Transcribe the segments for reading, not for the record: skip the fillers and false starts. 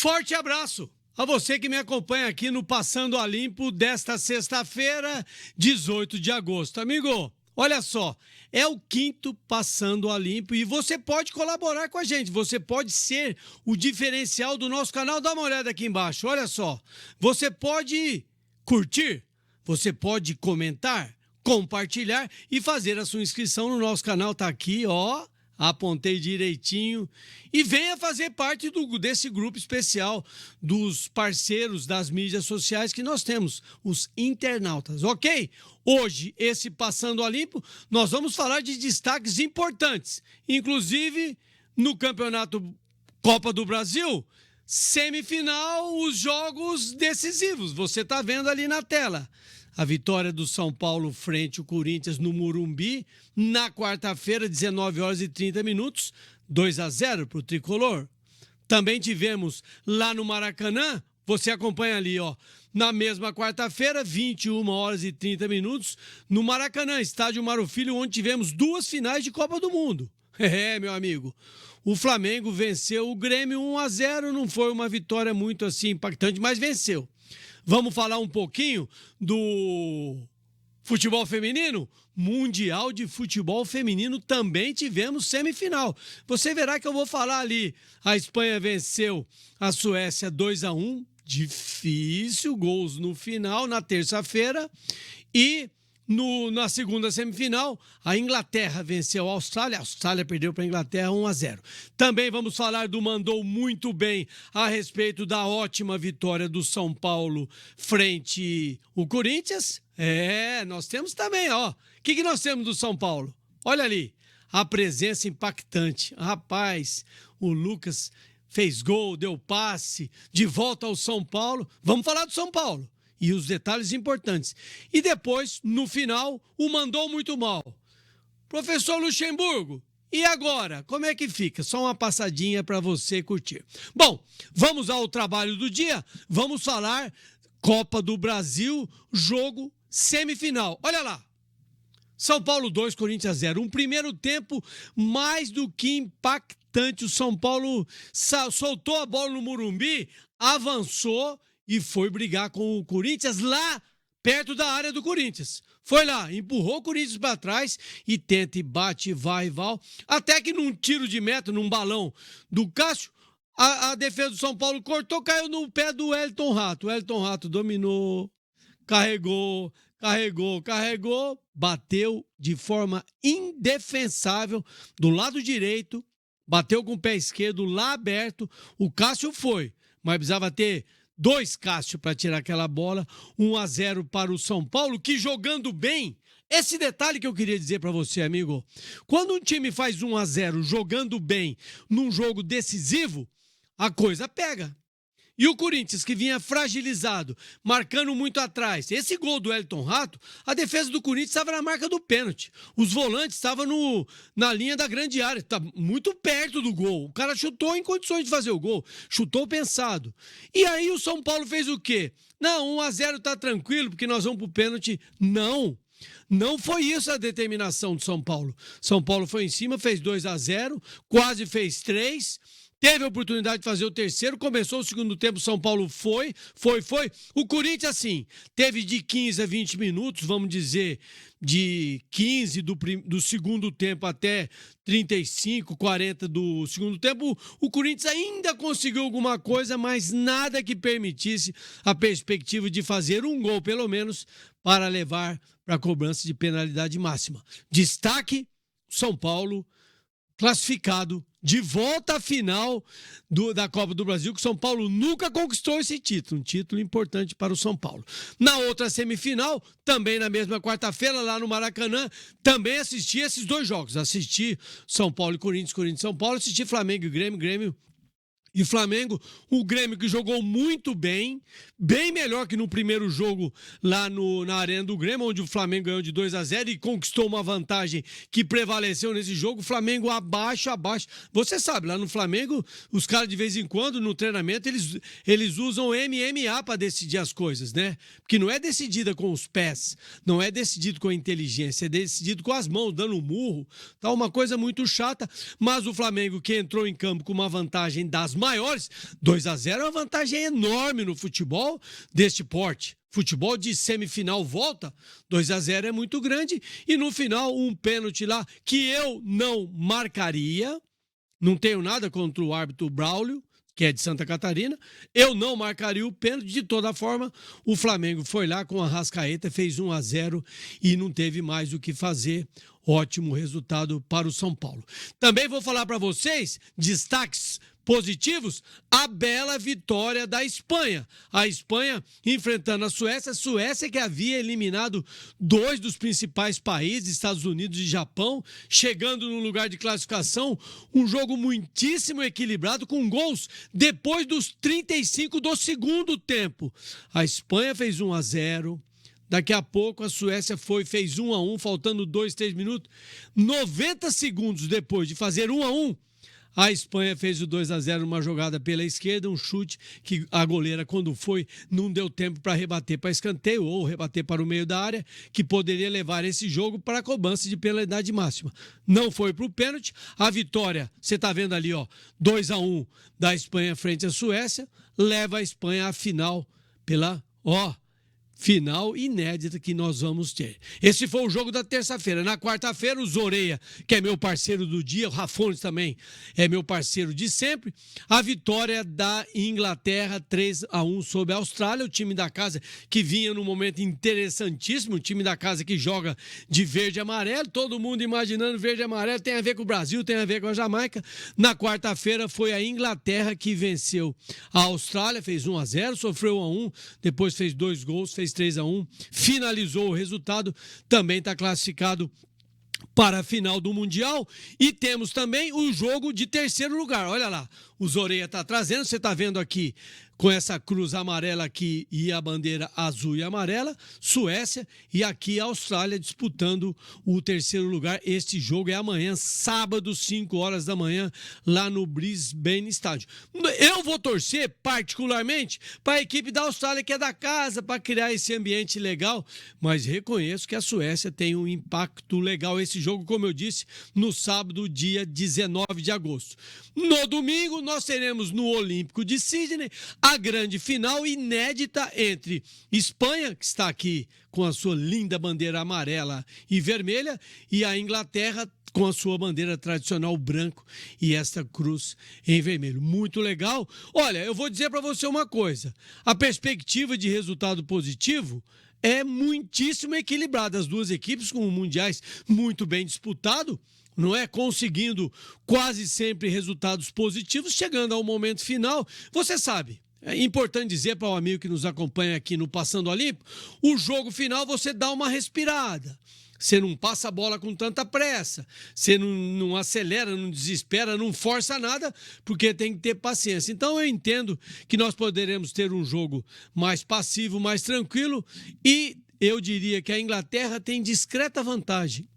Forte abraço a você que me acompanha aqui no Passando a Limpo desta sexta-feira, 18 de agosto. Amigo, olha só, é o quinto Passando a Limpo e você pode colaborar com a gente, você pode ser o diferencial do nosso canal. Dá uma olhada aqui embaixo, olha só. Você pode curtir, você pode comentar, compartilhar e fazer a sua inscrição no nosso canal. Tá aqui, ó. Apontei direitinho. E venha fazer parte desse grupo especial dos parceiros das mídias sociais que nós temos, os internautas, ok? Hoje, esse Passando a Limpo, nós vamos falar de destaques importantes. Inclusive, no Campeonato Copa do Brasil, semifinal, os jogos decisivos. Você está vendo ali na tela. A vitória do São Paulo frente ao Corinthians no Morumbi, na quarta-feira, 19 horas e 30 minutos, 2-0 para o Tricolor. Também tivemos lá no Maracanã, você acompanha ali, ó, na mesma quarta-feira, 21 horas e 30 minutos, no Maracanã, estádio Mário Filho, onde tivemos duas finais de Copa do Mundo. É, meu amigo, o Flamengo venceu o Grêmio 1-0, não foi uma vitória muito assim impactante, mas venceu. Vamos falar um pouquinho do futebol feminino? Mundial de Futebol Feminino também tivemos semifinal. Você verá que eu vou falar ali. A Espanha venceu a Suécia 2-1. Difícil, gols no final, na terça-feira. E na segunda semifinal, a Inglaterra venceu a Austrália perdeu para a Inglaterra 1-0. Também vamos falar do Mandou Muito Bem a respeito da ótima vitória do São Paulo frente ao Corinthians. Nós temos também, ó. O que nós temos do São Paulo? Olha ali, a presença impactante. Rapaz, o Lucas fez gol, deu passe, de volta ao São Paulo. Vamos falar do São Paulo. E os detalhes importantes. E depois, no final, o Mandou Muito Mal. Professor Luxemburgo, e agora? Como é que fica? Só uma passadinha para você curtir. Bom, vamos ao trabalho do dia. Vamos falar Copa do Brasil, jogo semifinal. Olha lá. São Paulo 2, Corinthians 0. Um primeiro tempo mais do que impactante. O São Paulo soltou a bola no Morumbi, avançou e foi brigar com o Corinthians lá perto da área do Corinthians. Foi lá, empurrou o Corinthians para trás e tenta e bate, vai e vai. Até que num tiro de meta, num balão do Cássio, a defesa do São Paulo cortou, caiu no pé do Wellington Rato. O Wellington Rato dominou, carregou, bateu de forma indefensável do lado direito, bateu com o pé esquerdo lá aberto. O Cássio foi, mas precisava ter 2 Cássio para tirar aquela bola, 1-0 para o São Paulo, que jogando bem, esse detalhe que eu queria dizer para você, amigo, quando um time faz 1-0 jogando bem num jogo decisivo, a coisa pega. E o Corinthians, que vinha fragilizado, marcando muito atrás, esse gol do Wellington Rato, a defesa do Corinthians estava na marca do pênalti. Os volantes estavam na linha da grande área, tá muito perto do gol. O cara chutou em condições de fazer o gol, chutou pensado. E aí o São Paulo fez o quê? Não, 1-0 tá tranquilo, porque nós vamos pro pênalti. Não foi isso a determinação do São Paulo. São Paulo foi em cima, fez 2-0, quase fez 3. Teve a oportunidade de fazer o terceiro, começou o segundo tempo, São Paulo foi. O Corinthians, assim, teve de 15 a 20 minutos, vamos dizer, de 15 do segundo tempo até 35, 40 do segundo tempo. O Corinthians ainda conseguiu alguma coisa, mas nada que permitisse a perspectiva de fazer um gol, pelo menos, para levar para a cobrança de penalidade máxima. Destaque, São Paulo classificado de volta à final da Copa do Brasil, que o São Paulo nunca conquistou esse título, um título importante para o São Paulo. Na outra semifinal, também na mesma quarta-feira, lá no Maracanã, também assisti esses 2 jogos. Assisti São Paulo e Corinthians, Corinthians e São Paulo, assisti Flamengo e Grêmio e Flamengo, o Grêmio que jogou muito bem melhor que no primeiro jogo lá na Arena do Grêmio, onde o Flamengo ganhou de 2-0 e conquistou uma vantagem que prevaleceu nesse jogo. O Flamengo abaixo. Você sabe, lá no Flamengo, os caras de vez em quando, no treinamento, eles usam MMA para decidir as coisas, né? Porque não é decidida com os pés, não é decidido com a inteligência, é decidido com as mãos, dando um murro. Tá uma coisa muito chata, mas o Flamengo que entrou em campo com uma vantagem das maiores. 2-0 é uma vantagem enorme no futebol deste porte. Futebol de semifinal volta, 2-0 é muito grande. E no final, um pênalti lá que eu não marcaria. Não tenho nada contra o árbitro Braulio, que é de Santa Catarina. Eu não marcaria o pênalti. De toda forma, o Flamengo foi lá com a Arrascaeta, fez 1-0 e não teve mais o que fazer. Ótimo resultado para o São Paulo. Também vou falar para vocês destaques positivos, a bela vitória da Espanha. A Espanha enfrentando a Suécia que havia eliminado 2 dos principais países, Estados Unidos e Japão, chegando no lugar de classificação, um jogo muitíssimo equilibrado, com gols depois dos 35 do segundo tempo. A Espanha fez 1-0. Daqui a pouco a Suécia fez 1-1, faltando 2, 3 minutos. 90 segundos depois de fazer 1-1, a Espanha fez o 2-0, uma jogada pela esquerda, um chute que a goleira, quando foi, não deu tempo para rebater para escanteio ou rebater para o meio da área, que poderia levar esse jogo para a cobrança de penalidade máxima. Não foi para o pênalti. A vitória, você está vendo ali, 2-1 da Espanha frente à Suécia, leva a Espanha à final pela, final inédita que nós vamos ter. Esse foi o jogo da terça-feira. Na quarta-feira, o Zoreia, que é meu parceiro do dia, o Rafones também é meu parceiro de sempre. A vitória da Inglaterra, 3-1 sobre a Austrália, o time da casa que vinha num momento interessantíssimo, o time da casa que joga de verde e amarelo, todo mundo imaginando verde e amarelo, tem a ver com o Brasil, tem a ver com a Jamaica. Na quarta-feira foi a Inglaterra que venceu a Austrália, fez 1-0, sofreu 1-1, depois fez 2 gols, fez 3-1, finalizou o resultado, também está classificado para a final do Mundial. E temos também o jogo de terceiro lugar. Olha lá, o Zoreia está trazendo, você está vendo aqui com essa cruz amarela aqui e a bandeira azul e amarela, Suécia, e aqui a Austrália disputando o terceiro lugar. Este jogo é amanhã, sábado, 5 horas da manhã, lá no Brisbane Stadium. Eu vou torcer particularmente para a equipe da Austrália, que é da casa, para criar esse ambiente legal, mas reconheço que a Suécia tem um impacto legal. Esse jogo, como eu disse, no sábado, dia 19 de agosto. No domingo, nós teremos no Olímpico de Sydney a grande final inédita entre Espanha, que está aqui com a sua linda bandeira amarela e vermelha, e a Inglaterra com a sua bandeira tradicional branco e esta cruz em vermelho. Muito legal. Olha, eu vou dizer para você uma coisa. A perspectiva de resultado positivo é muitíssimo equilibrada. As duas equipes com mundiais muito bem disputados, não é? Conseguindo quase sempre resultados positivos, chegando ao momento final. Você sabe, é importante dizer para o amigo que nos acompanha aqui no Passando a Limpo, o jogo final você dá uma respirada. Você não passa a bola com tanta pressa, você não acelera, não desespera, não força nada, porque tem que ter paciência. Então eu entendo que nós poderemos ter um jogo mais passivo, mais tranquilo, e eu diria que a Inglaterra tem discreta vantagem.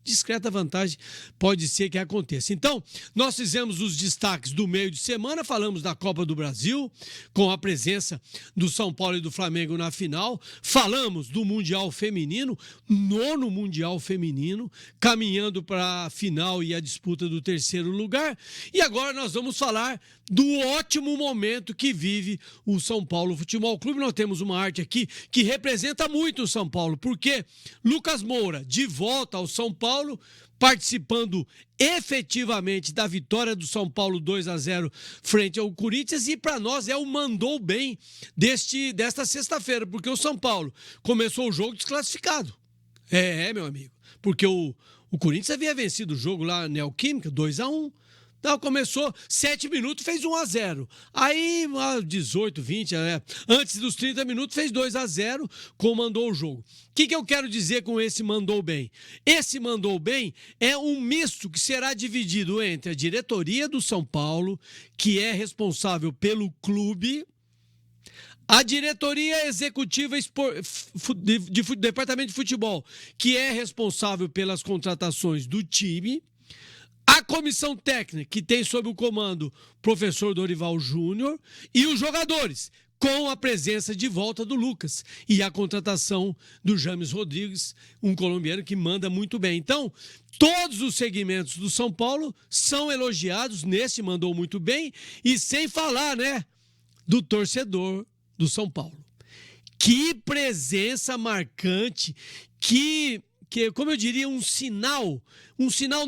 Discreta vantagem pode ser que aconteça. Então, nós fizemos os destaques do meio de semana, falamos da Copa do Brasil, com a presença do São Paulo e do Flamengo na final, falamos do Mundial Feminino, 9º Mundial Feminino, caminhando para a final e a disputa do terceiro lugar, e agora nós vamos falar do ótimo momento que vive o São Paulo Futebol Clube. Nós temos uma arte aqui que representa muito o São Paulo, porque Lucas Moura, de volta ao São Paulo, participando efetivamente da vitória do São Paulo 2-0 frente ao Corinthians, e para nós é o mandou bem desta sexta-feira, porque o São Paulo começou o jogo desclassificado. Meu amigo, porque o Corinthians havia vencido o jogo lá na Neoquímica, 2-1. Então, começou 7 minutos, fez 1-0. Aí, 18, 20, antes dos 30 minutos, fez 2-0, comandou o jogo. O que eu quero dizer com esse mandou bem? Esse mandou bem é um misto que será dividido entre a diretoria do São Paulo, que é responsável pelo clube, a diretoria executiva do departamento de futebol, que é responsável pelas contratações do time, a comissão técnica, que tem sob o comando o professor Dorival Júnior, e os jogadores, com a presença de volta do Lucas e a contratação do James Rodrigues, um colombiano que manda muito bem. Então, todos os segmentos do São Paulo são elogiados, nesse mandou muito bem, e sem falar, né, do torcedor do São Paulo. Que presença marcante, que como eu diria, um sinal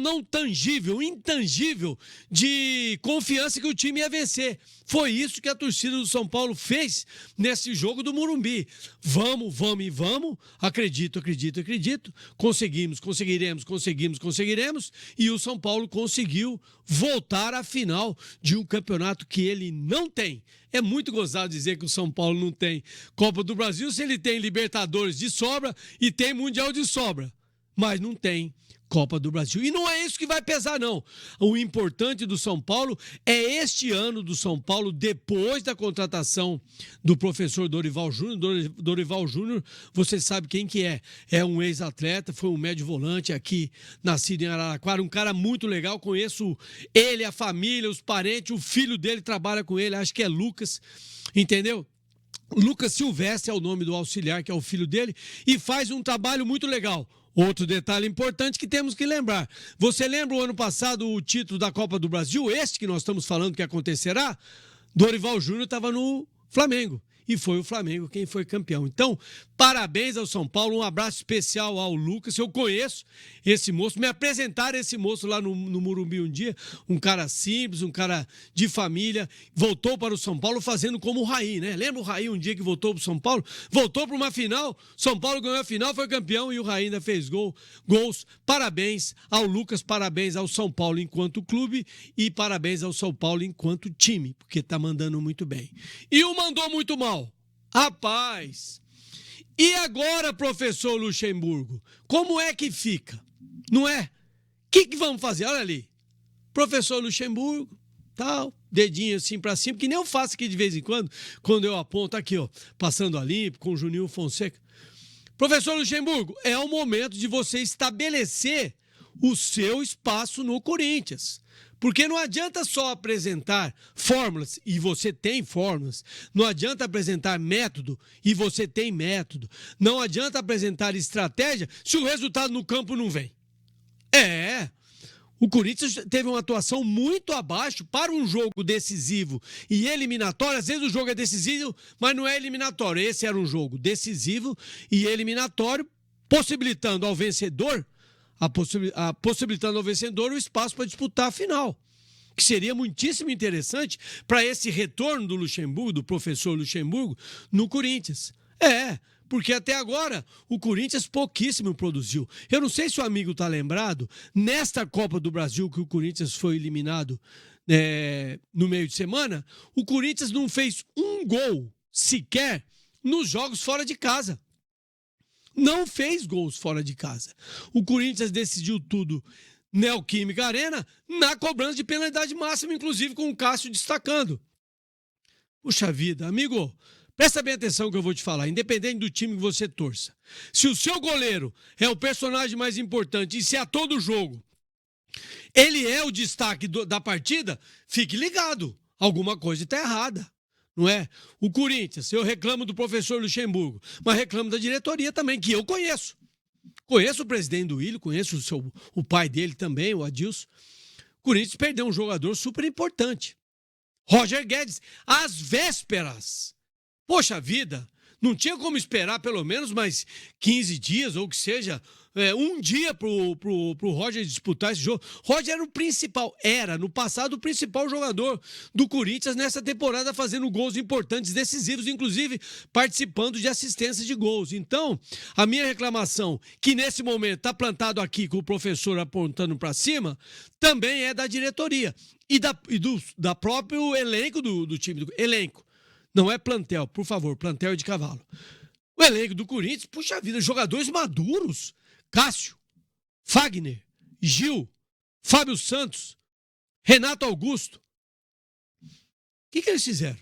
não tangível, intangível de confiança que o time ia vencer. Foi isso que a torcida do São Paulo fez nesse jogo do Morumbi. Vamos e vamos. Acredito. Conseguiremos. E o São Paulo conseguiu voltar à final de um campeonato que ele não tem. É muito gozado dizer que o São Paulo não tem Copa do Brasil se ele tem Libertadores de sobra e tem Mundial de sobra. Mas não tem Copa do Brasil. E não é isso que vai pesar, não. O importante do São Paulo é este ano do São Paulo, depois da contratação do professor Dorival Júnior. Dorival Júnior, você sabe quem que é. É um ex-atleta, foi um médio volante aqui, nascido em Araraquara, um cara muito legal, conheço ele, a família, os parentes, o filho dele trabalha com ele, acho que é Lucas, entendeu? Lucas Silvestre é o nome do auxiliar, que é o filho dele, e faz um trabalho muito legal. Outro detalhe importante que temos que lembrar. Você lembra o ano passado o título da Copa do Brasil? Este que nós estamos falando que acontecerá? Dorival Júnior estava no Flamengo. E foi o Flamengo quem foi campeão. Então, parabéns ao São Paulo, um abraço especial ao Lucas. Eu conheço esse moço, me apresentaram esse moço lá no Morumbi um dia, um cara simples, um cara de família, voltou para o São Paulo fazendo como o Raí, né? Lembra o Raí um dia que voltou para o São Paulo? Voltou para uma final, São Paulo ganhou a final, foi campeão e o Raí ainda fez gols. Parabéns ao Lucas, parabéns ao São Paulo enquanto clube e parabéns ao São Paulo enquanto time, porque tá mandando muito bem. E o mandou muito mal. Rapaz, e agora, professor Luxemburgo, como é que fica? Não é? O que vamos fazer? Olha ali, professor Luxemburgo, tal, dedinho assim pra cima, que nem eu faço aqui de vez em quando eu aponto aqui, ó, passando a limpo com o Juninho Fonseca. Professor Luxemburgo, é o momento de você estabelecer o seu espaço no Corinthians. Porque não adianta só apresentar fórmulas, e você tem fórmulas. Não adianta apresentar método, e você tem método. Não adianta apresentar estratégia se o resultado no campo não vem. O Corinthians teve uma atuação muito abaixo para um jogo decisivo e eliminatório. Às vezes o jogo é decisivo, mas não é eliminatório. Esse era um jogo decisivo e eliminatório, possibilitando ao vencedor o espaço para disputar a final, que seria muitíssimo interessante para esse retorno do Luxemburgo, do professor Luxemburgo, no Corinthians. Porque até agora o Corinthians pouquíssimo produziu. Eu não sei se o amigo está lembrado, nesta Copa do Brasil que o Corinthians foi eliminado no meio de semana, o Corinthians não fez um gol sequer nos jogos fora de casa. Não fez gols fora de casa. O Corinthians decidiu tudo Neoquímica Arena na cobrança de penalidade máxima, inclusive com o Cássio destacando. Puxa vida, amigo, presta bem atenção no que eu vou te falar, independente do time que você torça. Se o seu goleiro é o personagem mais importante e se a todo jogo ele é o destaque da partida, fique ligado, alguma coisa está errada. Não é? O Corinthians, eu reclamo do professor Luxemburgo, mas reclamo da diretoria também, que eu conheço. Conheço o presidente do Willian, conheço o pai dele também, o Adilson. O Corinthians perdeu um jogador super importante. Roger Guedes, às vésperas. Poxa vida, não tinha como esperar pelo menos mais 15 dias, ou que seja, um dia pro Roger disputar esse jogo. Roger era no passado o principal jogador do Corinthians nessa temporada, fazendo gols importantes, decisivos, inclusive participando de assistências de gols. Então, a minha reclamação, que nesse momento está plantado aqui com o professor apontando para cima, também é da diretoria e da próprio elenco do time. Elenco, não é plantel, por favor, plantel é de cavalo. O elenco do Corinthians, puxa vida, jogadores maduros. Cássio, Fagner, Gil, Fábio Santos, Renato Augusto. O que eles fizeram?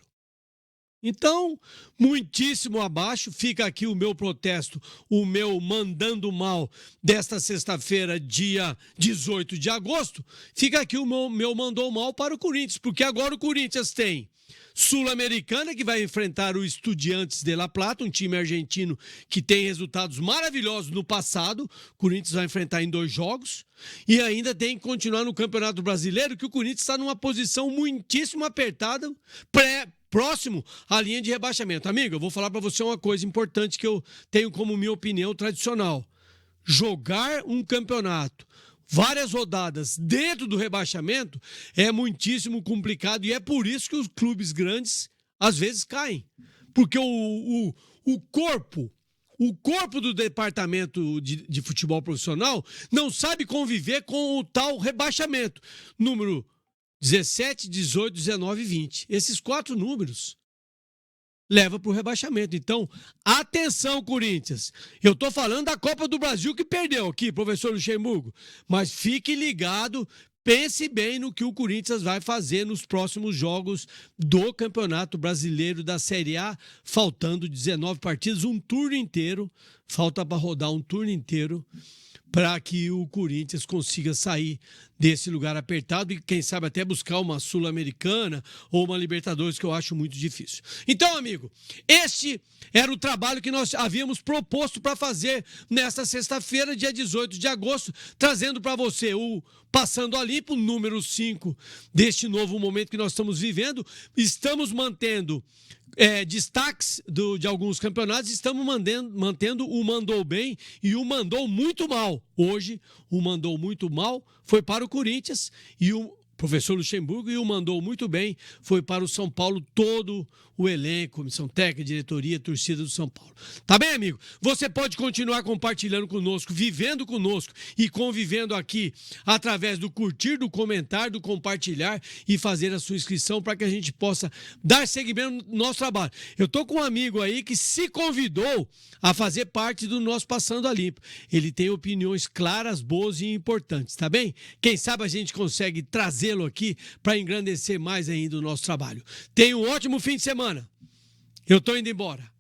Então, muitíssimo abaixo, fica aqui o meu protesto, o meu mandando mal desta sexta-feira, dia 18 de agosto, fica aqui o meu mandou mal para o Corinthians, porque agora o Corinthians tem Sul-Americana, que vai enfrentar o Estudiantes de La Plata, um time argentino que tem resultados maravilhosos no passado. O Corinthians vai enfrentar em 2 jogos. E ainda tem que continuar no Campeonato Brasileiro, que o Corinthians está numa posição muitíssimo apertada, próximo à linha de rebaixamento. Amigo, eu vou falar para você uma coisa importante que eu tenho como minha opinião tradicional. Jogar um campeonato várias rodadas dentro do rebaixamento é muitíssimo complicado e é por isso que os clubes grandes às vezes caem. Porque o corpo do departamento de futebol profissional não sabe conviver com o tal rebaixamento. Número 17, 18, 19 e 20. Esses 4 números leva para o rebaixamento. Então, atenção, Corinthians. Eu estou falando da Copa do Brasil que perdeu aqui, professor Luxemburgo. Mas fique ligado, pense bem no que o Corinthians vai fazer nos próximos jogos do Campeonato Brasileiro da Série A, faltando 19 partidas, um turno inteiro. Falta para rodar um turno inteiro para que o Corinthians consiga sair desse lugar apertado e, quem sabe, até buscar uma Sul-Americana ou uma Libertadores, que eu acho muito difícil. Então, amigo, este era o trabalho que nós havíamos proposto para fazer nesta sexta-feira, dia 18 de agosto, trazendo para você o Passando a Limpo, número 5 deste novo momento que nós estamos vivendo. Estamos mantendo destaques de alguns campeonatos, estamos mantendo o mandou bem e o mandou muito mal. Hoje, o mandou muito mal foi para o Corinthians e o professor Luxemburgo, e o mandou muito bem foi para o São Paulo, todo o elenco, comissão técnica, diretoria, torcida do São Paulo. Tá bem, amigo? Você pode continuar compartilhando conosco, vivendo conosco e convivendo aqui através do curtir, do comentar, do compartilhar e fazer a sua inscrição para que a gente possa dar seguimento no nosso trabalho. Eu tô com um amigo aí que se convidou a fazer parte do nosso Passando a Limpo. Ele tem opiniões claras, boas e importantes, tá bem? Quem sabe a gente consegue trazê-lo aqui para engrandecer mais ainda o nosso trabalho. Tenha um ótimo fim de semana. Eu tô indo embora.